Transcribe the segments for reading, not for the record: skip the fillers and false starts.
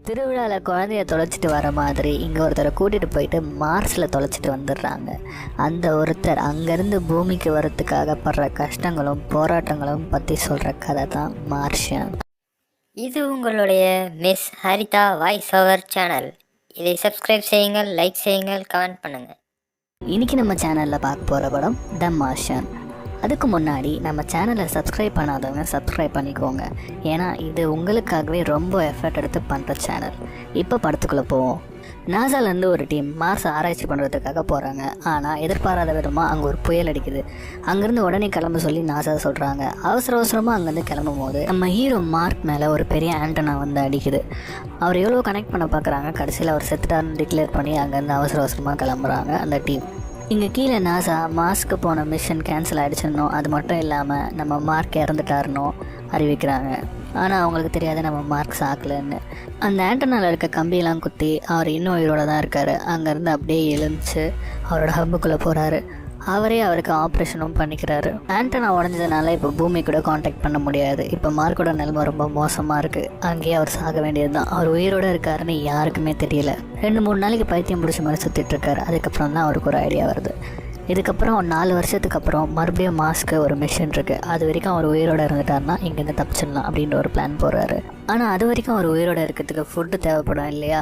திருவிழாவில் குழந்தைய தொலைச்சிட்டு வர மாதிரி இங்கே ஒருத்தரை கூட்டிகிட்டு போயிட்டு மார்ஸில் தொலைச்சிட்டு வந்துடுறாங்க. அந்த ஒருத்தர் அங்கேருந்து பூமிக்கு வரத்துக்காக படுற கஷ்டங்களும் போராட்டங்களும் பற்றி சொல்கிற கதை தான் மார்ஷியன். இது உங்களுடைய miss Haritha voice over channel. இதை சப்ஸ்கிரைப் செய்யுங்கள், லைக் செய்யுங்கள், கமெண்ட் பண்ணுங்கள். இன்றைக்கி நம்ம சேனலில் பார்க்க போகிற படம் த மார்ஷியன். அதுக்கு முன்னாடி நம்ம சேனலை சப்ஸ்கிரைப் பண்ணாதவங்க சப்ஸ்கிரைப் பண்ணிக்கோங்க. ஏன்னா இது உங்களுக்காகவே ரொம்ப எஃபர்ட் எடுத்து பண்ணுற சேனல். இப்போ படத்துக்குள்ளே போவோம். நாசாலேருந்து ஒரு டீம் மார்ஸ் ஆராய்ச்சி பண்ணுறதுக்காக போகிறாங்க. ஆனால் எதிர்பாராத விதமாக அங்கே ஒரு புயல் அடிக்குது. அங்கேருந்து உடனே கிளம்ப சொல்லி நாசா சொல்கிறாங்க. அவசரமாக அங்கேருந்து கிளம்பும் போது நம்ம ஹீரோ மார்க் மேலே ஒரு பெரிய ஆண்டனா வந்து அடிக்குது. அவர் எவ்வளோ கனெக்ட் பண்ண பார்க்குறாங்க. கடைசியில் அவர் செத்துட்டார்னு டிக்ளேர் பண்ணி அங்கேருந்து அவசரமாக கிளம்புறாங்க அந்த டீம். இங்கே கீழே நாசா மார்ஸ்க்கு போன மிஷன் கேன்சல் ஆகிடுச்சுன்னோ அது மட்டும் இல்லாமல் நம்ம மார்க் இறந்துட்டாருன்னோ அறிவிக்கிறாங்க. ஆனால் அவங்களுக்கு தெரியாது நம்ம மார்க் சாக்கலன்னு. அந்த ஆண்டனாவில் இருக்க கம்பியெல்லாம் குத்தி அவர் இன்னும் உயிரோட தான் இருக்கார். அங்கேருந்து அப்படியே எழுந்துச்சு அவரோட ஹப்புக்குள்ளே போகிறாரு. அவரே அவருக்கு ஆப்ரேஷனும் பண்ணிக்கிறாரு. ஆண்டனா உடஞ்சதுனால இப்போ பூமி கூட காண்டாக்ட் பண்ண முடியாது. இப்போ மார்க்கோட நிலைமை ரொம்ப மோசமாக இருக்குது. அங்கேயே அவர் சாக வேண்டியது தான். அவர் உயிரோடு இருக்காருன்னு யாருக்குமே தெரியல. 2-3 நாளைக்கு பைத்தியம் பிடிச்ச மாதிரி சுற்றிட்டுருக்காரு. அதுக்கப்புறம் தான் அவருக்கு ஒரு ஐடியா வருது. இதுக்கப்புறம் 4 வருஷத்துக்கு அப்புறம் மறுபடியும் மாஸ்க்கு ஒரு மிஷன் இருக்குது. அது வரைக்கும் அவர் உயிரோடு இருந்துட்டார்னா இங்கேருந்து தப்பிச்சிடலாம் அப்படின்ற ஒரு பிளான் போடுறாரு. ஆனால் அது வரைக்கும் அவர் உயிரோடு இருக்கிறதுக்கு ஃபுட்டு தேவைப்படும் இல்லையா?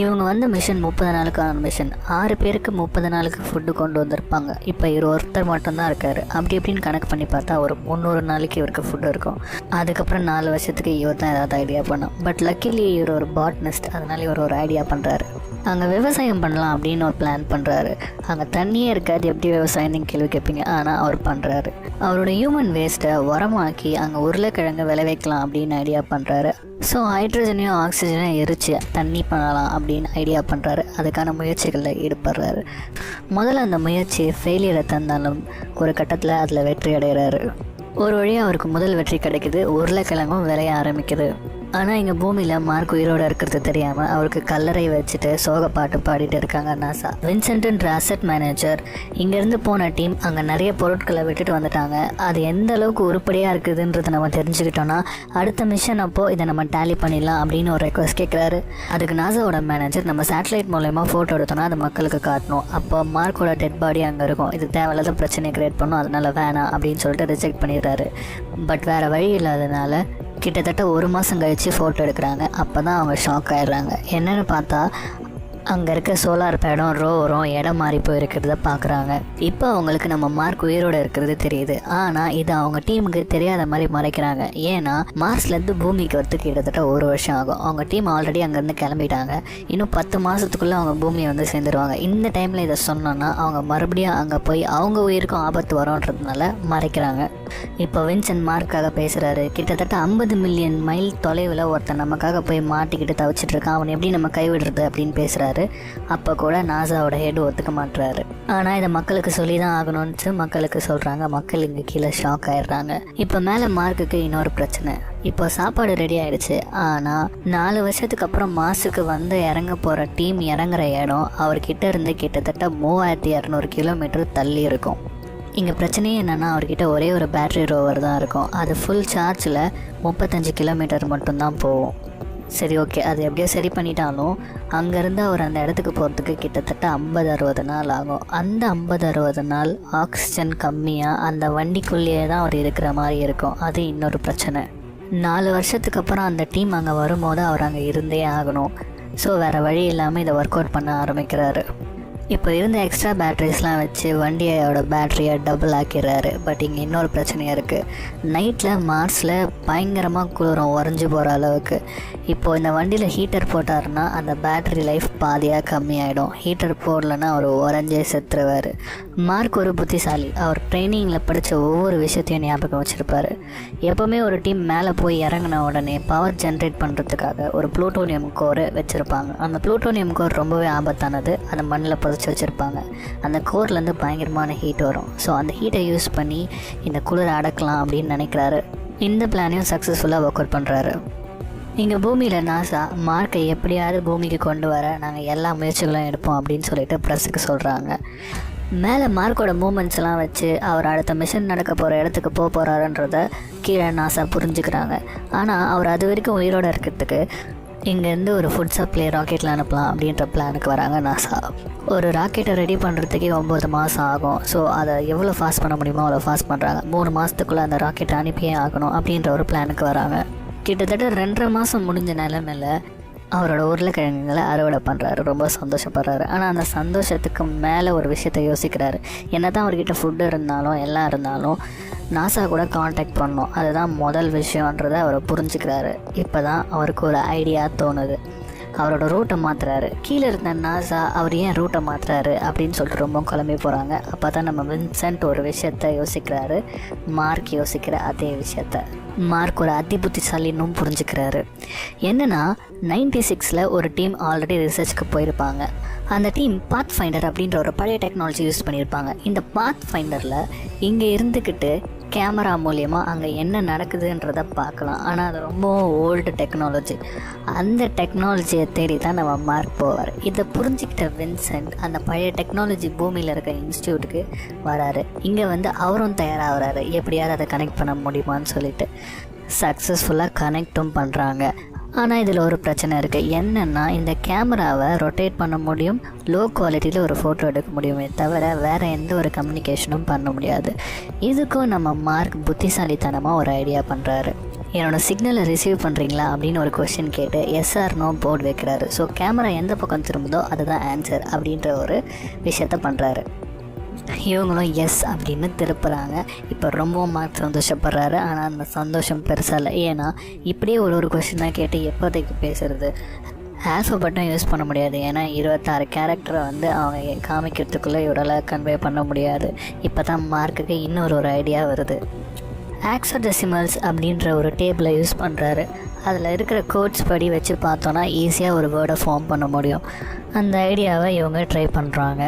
இவங்க வந்து மிஷன் 30 நாளுக்கான மிஷன். 6 பேருக்கு 30 நாளுக்கு ஃபுட்டு கொண்டு வந்திருப்பாங்க. இப்போ இவர் ஒருத்தர் மட்டும்தான் இருக்கார். அப்படி இப்படின்னு கணக்கு பண்ணி பார்த்தா ஒரு 300 நாளைக்கு இவருக்கு ஃபுட்டு இருக்கும். அதுக்கப்புறம் 4 வருஷத்துக்கு இவர் தான் ஏதாவது ஐடியா பண்ணோம். பட் லக்கிலி இவர் ஒரு பாட்னிஸ்ட். அதனால இவர் ஒரு ஐடியா பண்ணுறாரு. அங்கே விவசாயம் பண்ணலாம் அப்படின்னு ஒரு பிளான் பண்ணுறாரு. அங்கே தண்ணியே இருக்காது, எப்படி விவசாயம் கேள்வி கேட்பீங்க. ஆனால் அவர் பண்ணுறாரு. அவரோட ஹியூமன் வேஸ்ட்டை உரமாக்கி அங்கே உருளைக்கிழங்கு விளைவிக்கலாம் அப்படின்னு ஐடியா பண்ணுறாரு. ஸோ ஹைட்ரஜனையும் ஆக்சிஜனையும் எரிச்சு தண்ணி பண்ணலாம் அப்படின்னு ஐடியா பண்ணுறாரு. அதுக்கான முயற்சிகளில் ஈடுபடுறாரு. முதல்ல அந்த முயற்சி ஃபெயிலியரை தந்தாலும் ஒரு கட்டத்தில் அதில் வெற்றி அடைகிறாரு. ஒரு வழியாக அவருக்கு முதல் வெற்றி கிடைக்குது. உருளைக்கிழங்கும் விளைய ஆரம்பிக்குது. ஆனால் இங்கே பூமியில் மார்க் உயிரோடு இருக்கிறது தெரியாமல் அவருக்கு கல்லறை வச்சுட்டு சோக பாட்டு பாடிட்டு இருக்காங்க நாசா. வின்சென்ட்ன்ற அசட் மேனேஜர் இங்கேருந்து போன டீம் அங்கே நிறைய பொருட்களை விட்டுட்டு வந்துட்டாங்க. அது எந்த அளவுக்கு உருப்படியாக இருக்குதுன்றதை நம்ம தெரிஞ்சுக்கிட்டோன்னா அடுத்த மிஷன் அப்போது இதை நம்ம டேலி பண்ணிடலாம் அப்படின்னு ஒரு ரெக்வஸ்ட் கேட்குறாரு. அதுக்கு நாசாவோட மேனேஜர் நம்ம சேட்டலைட் மூலயமா ஃபோட்டோ எடுத்தோன்னா அது மக்களுக்கு காட்டணும். அப்போ மார்க்கோட டெட் பாடி அங்கே இருக்கும். இது தேவையில்லாத பிரச்சனையை க்ரியேட் பண்ணும். அதனால வேணாம் அப்படின்னு சொல்லிட்டு ரிஜெக்ட் பண்ணிடுறாரு. பட் வேறு வழி இல்லாதனால கிட்டத்தட்ட 1 மாதம் கழித்து ஃபோட்டோ எடுக்கிறாங்க. அப்போ தான் அவங்க ஷாக் ஆகிடுறாங்க. என்னென்னு பார்த்தா அங்கே இருக்க சோலார் பேடும் ரோவரும் இடம் மாறி போயிருக்கிறத பார்க்குறாங்க. இப்போ அவங்களுக்கு நம்ம மார்க் உயிரோடு இருக்கிறது தெரியுது. ஆனால் இது அவங்க டீமுக்கு தெரியாத மாதிரி மறைக்கிறாங்க. ஏன்னா மார்ஸ்லேருந்து பூமிக்கு வரத்துக்கு கிட்டத்தட்ட 1 வருஷம் ஆகும். அவங்க டீம் ஆல்ரெடி அங்கேருந்து கிளம்பிட்டாங்க. இன்னும் 10 மாதத்துக்குள்ளே அவங்க பூமியை வந்து சேர்ந்துருவாங்க. இந்த டைமில் இதை சொன்னோன்னா அவங்க மறுபடியும் அங்கே போய் அவங்க உயிருக்கும் ஆபத்து வரும்ன்றதுனால மறைக்கிறாங்க. இப்போ வின்சென்ட் மார்க்காக பேசுகிறாரு. கிட்டத்தட்ட 50 மில்லியன் மைல் தொலைவில் ஒருத்தன் நமக்காக போய் மாட்டிக்கிட்டு தவிச்சிட்டு இருக்கான். அவன் எப்படி நம்ம கைவிடுறது அப்படின்னு பேசுகிறாரு. அப்போ கூட நாசாவோட ஹெட் ஒத்துக்க மாட்டுறாரு. ஆனால் இதை மக்களுக்கு சொல்லி தான் ஆகணும்னு மக்களுக்கு சொல்கிறாங்க. மக்கள் இங்கே கீழே ஷாக் ஆயிடுறாங்க. இப்போ மேலே மார்க்குக்கு இன்னொரு பிரச்சனை. இப்போ சாப்பாடு ரெடி ஆகிடுச்சு. ஆனால் 4 வருஷத்துக்கு அப்புறம் மாசுக்கு வந்து இறங்க போகிற டீம் இறங்குற இடம் அவர்கிட்ட இருந்து கிட்டத்தட்ட 3200 கிலோமீட்டர் தள்ளி இருக்கும். இங்கே பிரச்சனையே என்னென்னா அவர்கிட்ட ஒரே ஒரு பேட்ரி ரோவர் தான் இருக்கும். அது ஃபுல் சார்ஜில் 35 கிலோமீட்டர் மட்டும்தான் போகும். சரி, ஓகே, அது எப்படியோ சரி பண்ணிட்டாலும் அங்கேருந்து அவர் அந்த இடத்துக்கு போகிறதுக்கு கிட்டத்தட்ட 50-60 நாள் ஆகும். அந்த 50-60 நாள் ஆக்சிஜன் கம்மியாக அந்த வண்டிக்குள்ளேயே தான் அவர் இருக்கிற மாதிரி இருக்கும். அது இன்னொரு பிரச்சனை. 4 வருஷத்துக்கு அப்புறம் அந்த டீம் அங்கே வரும்போது அவர் அங்கே இருந்தே ஆகணும். ஸோ வேறு வழி இல்லாமல் இதை ஒர்க் அவுட் பண்ண ஆரம்பிக்கிறாரு. இப்போ இருந்த எக்ஸ்ட்ரா பேட்ரிஸ்லாம் வச்சு வண்டியோட பேட்டரியை டபுள் ஆக்கிடுறாரு. பட் இங்கே இன்னொரு பிரச்சனையாக இருக்குது. நைட்டில் மார்ஸில் பயங்கரமாக குளிரும், உறைஞ்சி போகிற அளவுக்கு. இப்போது இந்த வண்டியில் ஹீட்டர் போட்டாருன்னா அந்த பேட்டரி லைஃப் பாதியாக கம்மியாயிடும். ஹீட்டர் போடலைன்னா அவர் உறைஞ்சே செத்துருவார். மார்க் ஒரு புத்திசாலி. அவர் ட்ரைனிங்கில் படித்த ஒவ்வொரு விஷயத்தையும் ஞாபகம் வச்சுருப்பார். எப்போவுமே ஒரு டீம் மேலே போய் இறங்கின உடனே பவர் ஜென்ரேட் பண்ணுறதுக்காக ஒரு ப்ளூட்டோனியம் கோரை வச்சுருப்பாங்க. அந்த ப்ளூட்டோனியம் கோர் ரொம்பவே ஆபத்தானது. அந்த மண்ணில் வச்சுருப்பாங்க. அந்த கோர்லேருந்து பயங்கரமான ஹீட் வரும். ஸோ அந்த ஹீட்டை யூஸ் பண்ணி இந்த குளிரை அடக்கலாம் அப்படின்னு நினைக்கிறாரு. இந்த பிளானையும் சக்ஸஸ்ஃபுல்லாக ஒர்க் அவுட் பண்ணுறாரு. இங்கே பூமியில் நாசா மார்க்கை எப்படியாவது பூமிக்கு கொண்டு வர நாங்கள் எல்லா முயற்சிகளும் எடுப்போம் அப்படின்னு சொல்லிட்டு ப்ரெஸ்ஸுக்கு சொல்கிறாங்க. மேலே மார்க்கோட மூமெண்ட்ஸ்லாம் வச்சு அவர் அடுத்த மிஷன் நடக்க போகிற இடத்துக்கு போகிறாருன்றத கீழே நாசா புரிஞ்சுக்கிறாங்க. ஆனால் அவர் அது வரைக்கும் உயிரோடு இருக்கிறதுக்கு இங்கேருந்து ஒரு ஃபுட் சப்ளை ராக்கெட்டில் அனுப்பலாம் அப்படின்ற பிளானுக்கு வராங்க நாசா. ஒரு ராக்கெட்டை ரெடி பண்ணுறதுக்கே 9 மாதம் ஆகும். ஸோ அதை எவ்வளோ ஃபாஸ்ட் பண்ண முடியுமோ அவ்வளோ ஃபாஸ்ட் பண்ணுறாங்க. 3 மாதத்துக்குள்ளே அந்த ராக்கெட்டை அனுப்பியே ஆகணும் அப்படின்ற ஒரு பிளானுக்கு வராங்க. கிட்டத்தட்ட 2.5 மாதம் முடிஞ்ச நிலைமையில் அவரோட உருளைக்கிழங்குகளை அறுவடை பண்ணுறாரு. ரொம்ப சந்தோஷப்படுறாரு. ஆனால் அந்த சந்தோஷத்துக்கு மேலே ஒரு விஷயத்தை யோசிக்கிறாரு. என்ன தான் அவர்கிட்ட ஃபுட்டு இருந்தாலும் எல்லாம் இருந்தாலும் நாசா கூட காண்டாக்ட் பண்ணோம், அதுதான் முதல் விஷயன்றதை அவர் புரிஞ்சுக்கிறாரு. இப்போ தான் அவருக்கு ஒரு ஐடியா தோணுது. அவரோட ரூட்டை மாற்றுறாரு. கீழே இருந்த நாசா அவர் ஏன் ரூட்டை மாற்றுறாரு அப்படின்னு சொல்லிட்டு ரொம்ப குழம்பி போகிறாங்க. அப்போ தான் நம்ம வின்சென்ட் ஒரு விஷயத்த யோசிக்கிறாரு. மார்க் யோசிக்கிற அதே விஷயத்த மார்க் ஒரு அதி புத்திசாலின்னும் புரிஞ்சுக்கிறாரு. என்னென்னா 96 ஒரு டீம் ஆல்ரெடி ரிசர்ச்சுக்கு போயிருப்பாங்க. அந்த டீம் பாத் ஃபைண்டர் அப்படின்ற ஒரு பழைய டெக்னாலஜி யூஸ் பண்ணியிருப்பாங்க. இந்த பாத் ஃபைண்டரில் இங்கே இருந்துக்கிட்டு கேமரா மூலியமாக அங்கே என்ன நடக்குதுன்றதை பார்க்கலாம். ஆனால் அது ரொம்ப ஓல்டு டெக்னாலஜி. அந்த டெக்னாலஜியை தேடி தான் நம்ம மார்க் போவார். இதை புரிஞ்சுக்கிட்ட வின்சென்ட் அந்த பழைய டெக்னாலஜி பூமியில் இருக்க இன்ஸ்டியூட்டுக்கு வராரு. இங்கே வந்து அவரும் தயாராகிறாரு, எப்படியாவது அதை கனெக்ட் பண்ண முடியுமான்னு சொல்லிட்டு. சக்ஸஸ்ஃபுல்லாக கனெக்டும் பண்ணுறாங்க. ஆனால் இதில் ஒரு பிரச்சனை இருக்குது. என்னென்னா இந்த கேமராவை ரொட்டேட் பண்ண முடியும், லோ குவாலிட்டியில் ஒரு ஃபோட்டோ எடுக்க முடியுமே தவிர வேறு எந்த ஒரு கம்யூனிகேஷனும் பண்ண முடியாது. இதுக்கும் நம்ம மார்க் புத்திசாலித்தனமாக ஒரு ஐடியா பண்ணுறாரு. என்னோடய சிக்னலை ரிசீவ் பண்ணுறீங்களா அப்படின்னு ஒரு கொஸ்டின் கேட்டு எஸ் ஆர் நோ போர்டு வைக்கிறாரு. ஸோ கேமரா எந்த பக்கம் திரும்புதோ அதுதான் ஆன்சர் அப்படின்ற ஒரு விஷயத்த பண்ணுறாரு. இவங்களும் எஸ் அப்படின்னு திருப்புறாங்க. இப்போ ரொம்பவும் மார்க் சந்தோஷப்படுறாரு. ஆனால் அந்த சந்தோஷம் பெருசாக இல்லை. ஏன்னா இப்படியே ஒரு கொஸ்டினாக கேட்டு எப்போதைக்கு பேசுகிறது. ஆல்ஃபபெட்டும் யூஸ் பண்ண முடியாது. ஏன்னா 26 கேரக்டரை வந்து அவங்க காமிக்கிறதுக்குள்ளே இவரால் கன்வே பண்ண முடியாது. இப்போ தான் மார்க்குக்கு இன்னொரு ஐடியா வருது. ஆக்ஸோடெசிமல்ஸ் அப்படின்ற ஒரு டேபிளை யூஸ் பண்ணுறாரு. அதில் இருக்கிற கோட்ஸ் படி வச்சு பார்த்தோன்னா ஈஸியாக ஒரு வேர்டை ஃபார்ம் பண்ண முடியும். அந்த ஐடியாவை இவங்க ட்ரை பண்ணுறாங்க.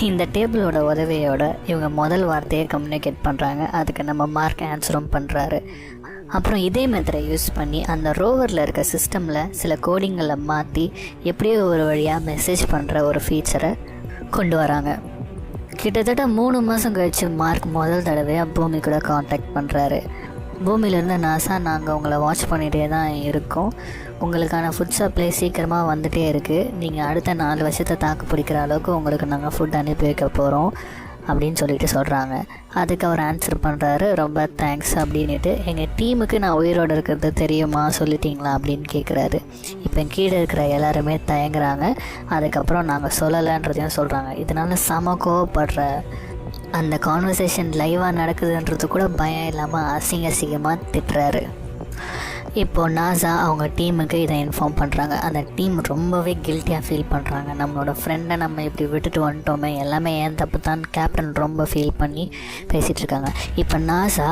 இந்த டேபிளோட உதவியோட இவங்க முதல் வார்த்தையை கம்யூனிகேட் பண்ணுறாங்க. அதுக்கு நம்ம மார்க் ஆன்சரும் பண்ணுறாரு. அப்புறம் இதே மெத்தடை யூஸ் பண்ணி அந்த ரோவரில் இருக்க சிஸ்டமில் சில கோடிங்களை மாற்றி எப்படியோ ஒரு வழியாக மெசேஜ் பண்ணுற ஒரு ஃபீச்சரை கொண்டு வராங்க. கிட்டத்தட்ட 3 மாதம் கழித்து மார்க் முதல் தடவையாக பூமி கூட காண்டாக்ட் பண்ணுறாரு. பூமியிலேருந்து நாசா, நாங்கள் உங்களை வாட்ச் பண்ணிகிட்டே தான் இருக்கோம். உங்களுக்கான ஃபுட் சப்ளை சீக்கிரமாக வந்துகிட்டே இருக்குது. நீங்கள் அடுத்த 4 வருஷத்தை தாக்கு பிடிக்கிற அளவுக்கு உங்களுக்கு நாங்கள் ஃபுட் அனுப்பி வைக்க போகிறோம் அப்படின்னு சொல்லிட்டு சொல்கிறாங்க. அதுக்கு அவர் ஆன்சர் பண்ணுறாரு, ரொம்ப தேங்க்ஸ் அப்படின்ட்டு. எங்கள் டீமுக்கு நான் உயிரோடு இருக்கிறது தெரியுமா, சொல்லிட்டீங்களா அப்படின்னு கேட்குறாரு. இப்போ கீழே இருக்கிற எல்லாருமே தயங்குறாங்க. அதுக்கப்புறம் நாங்கள் சொல்லலைன்றதையும் சொல்கிறாங்க. இதனால் செம கோவப்படுற அந்த கான்வர்சேஷன் லைவாக நடக்குதுன்றது கூட பயம் இல்லாமல் அசிங்கமாக திட்டுறாரு. இப்போது நாசா அவங்க டீமுக்கு இதை இன்ஃபார்ம் பண்ணுறாங்க. அந்த டீம் ரொம்பவே கில்ட்டியாக ஃபீல் பண்ணுறாங்க. நம்மளோட ஃப்ரெண்டை நம்ம இப்படி விட்டுட்டு வந்துட்டோமே, எல்லாமே ஏன் தப்பு தான் கேப்டன் ரொம்ப ஃபீல் பண்ணி பேசிகிட்ருக்காங்க. இப்போ நாசா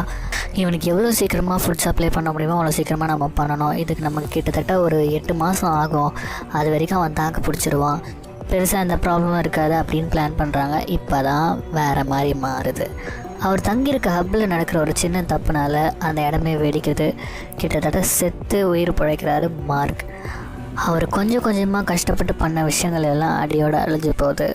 இவனுக்கு எவ்வளோ சீக்கிரமாக ஃபுட் சப்ளை பண்ண முடியுமோ அவ்வளோ சீக்கிரமாக நம்ம பண்ணணும். இதுக்கு நமக்கு கிட்டத்தட்ட ஒரு 8 மாதம் ஆகும். அது வரைக்கும் அவன் தாக்கு பிடிச்சிடுவான், பெருசாக அந்த ப்ராப்ளமும் இருக்காது அப்படின்னு பிளான் பண்ணுறாங்க. இப்போ தான் வேறு மாதிரி மாறுது. அவர் தங்கியிருக்க ஹப்பில் நடக்கிற ஒரு சின்ன தப்புனால அந்த இடமே வெடிக்குது. கிட்டத்தட்ட செத்து உயிர் பிழைக்கிறாரு மார்க். அவர் கொஞ்சம் கொஞ்சமாக கஷ்டப்பட்டு பண்ண விஷயங்கள் எல்லாம் அடியோடு அழிஞ்சு போகுது.